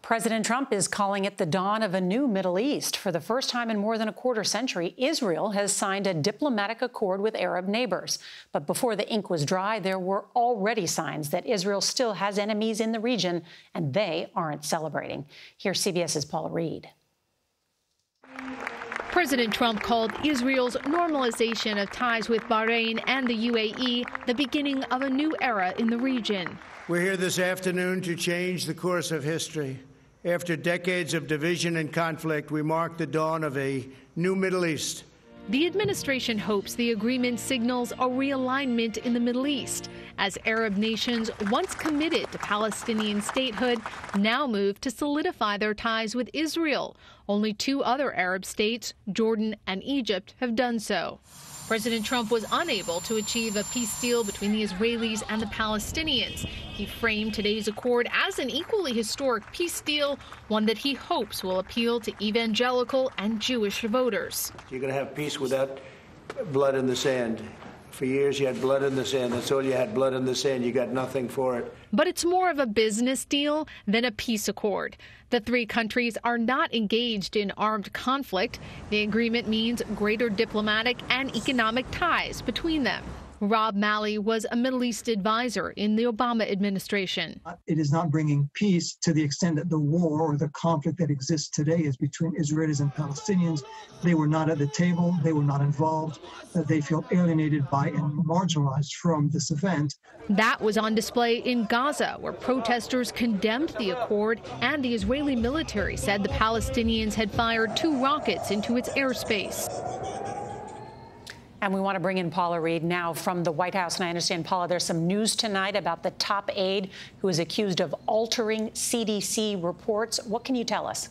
President Trump is calling it the dawn of a new Middle East. For the first time in more than a quarter century, Israel has signed a diplomatic accord with Arab neighbors. But before the ink was dry, there were already signs that Israel still has enemies in the region, and they aren't celebrating. Here's CBS's Paula Reed. President Trump called Israel's normalization of ties with Bahrain and the UAE the beginning of a new era in the region. We're here this afternoon to change the course of history. After decades of division and conflict, we mark the dawn of a new Middle East. The administration hopes the agreement signals a realignment in the Middle East, as Arab nations once committed to Palestinian statehood now move to solidify their ties with Israel. Only two other Arab states, Jordan and Egypt, have done so. President Trump was unable to achieve a peace deal between the Israelis and the Palestinians. He framed today's accord as an equally historic peace deal, one that he hopes will appeal to evangelical and Jewish voters. You're going to have peace without blood in the sand. For years, you had blood in the sand. That's all you had, blood in the sand. You got nothing for it. But it's more of a business deal than a peace accord. The three countries are not engaged in armed conflict. The agreement means greater diplomatic and economic ties between them. Rob Malley was a Middle East advisor in the Obama administration. It is not bringing peace to the extent that the war or the conflict that exists today is between Israelis and Palestinians. They were not at the table. They were not involved. They feel alienated by and marginalized from this event. That was on display in Gaza, where protesters condemned the accord, and the Israeli military said the Palestinians had fired 2 rockets into its airspace. And we want to bring in Paula Reed now from the White House. And I understand, Paula, there's some news tonight about the top aide who is accused of altering CDC reports. What can you tell us?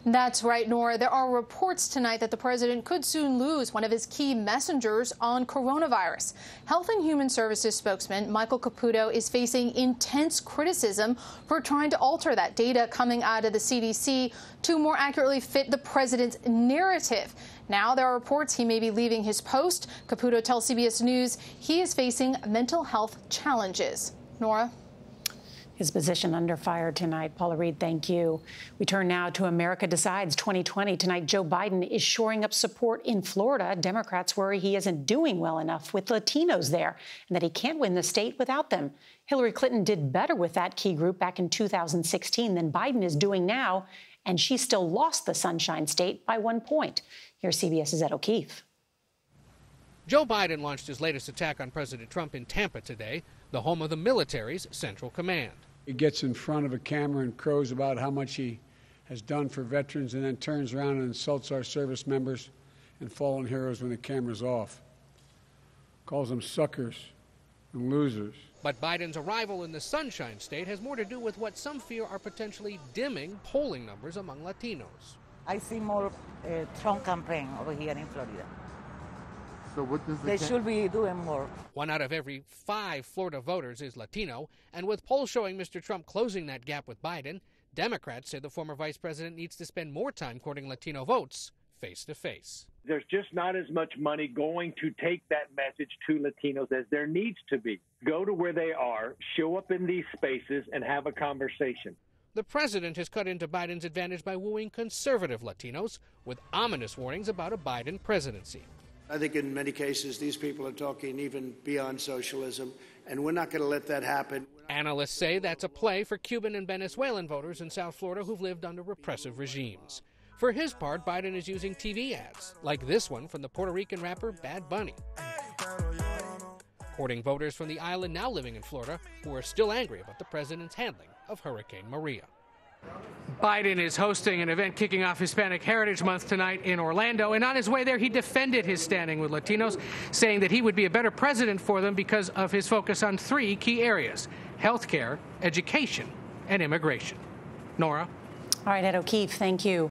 That's right, Nora. There are reports tonight that the president could soon lose one of his key messengers on coronavirus. Health and Human Services spokesman Michael Caputo is facing intense criticism for trying to alter that data coming out of the CDC to more accurately fit the president's narrative. Now there are reports he may be leaving his post. Caputo tells CBS News he is facing mental health challenges. Nora? His position under fire tonight. Paula Reed, thank you. We turn now to America Decides 2020. Tonight, Joe Biden is shoring up support in Florida. Democrats worry he isn't doing well enough with Latinos there and that he can't win the state without them. Hillary Clinton did better with that key group back in 2016 than Biden is doing now, and she still lost the Sunshine State by 1 point. Here's CBS's Ed O'Keefe. Joe Biden launched his latest attack on President Trump in Tampa today, the home of the military's Central Command. He gets in front of a camera and crows about how much he has done for veterans and then turns around and insults our service members and fallen heroes when the camera's off. Calls them suckers and losers. But Biden's arrival in the Sunshine State has more to do with what some fear are potentially dimming polling numbers among Latinos. I see more Trump campaign over here in Florida. So what does they should be doing more. 1 out of every 5 Florida voters is Latino, and with polls showing Mr. Trump closing that gap with Biden, Democrats say the former vice president needs to spend more time courting Latino votes face to face. There's just not as much money going to take that message to Latinos as there needs to be. Go to where they are, show up in these spaces, and have a conversation. The president has cut into Biden's advantage by wooing conservative Latinos with ominous warnings about a Biden presidency. I think in many cases these people are talking even beyond socialism, and we're not going to let that happen. Analysts say that's a play for Cuban and Venezuelan voters in South Florida who've lived under repressive regimes. For his part, Biden is using TV ads, like this one from the Puerto Rican rapper Bad Bunny, courting voters from the island now living in Florida who are still angry about the president's handling of Hurricane Maria. Biden is hosting an event kicking off Hispanic Heritage Month tonight in Orlando, and on his way there, he defended his standing with Latinos, saying that he would be a better president for them because of his focus on 3 key areas: health care, education, and immigration. Nora? All right, Ed O'Keefe, thank you.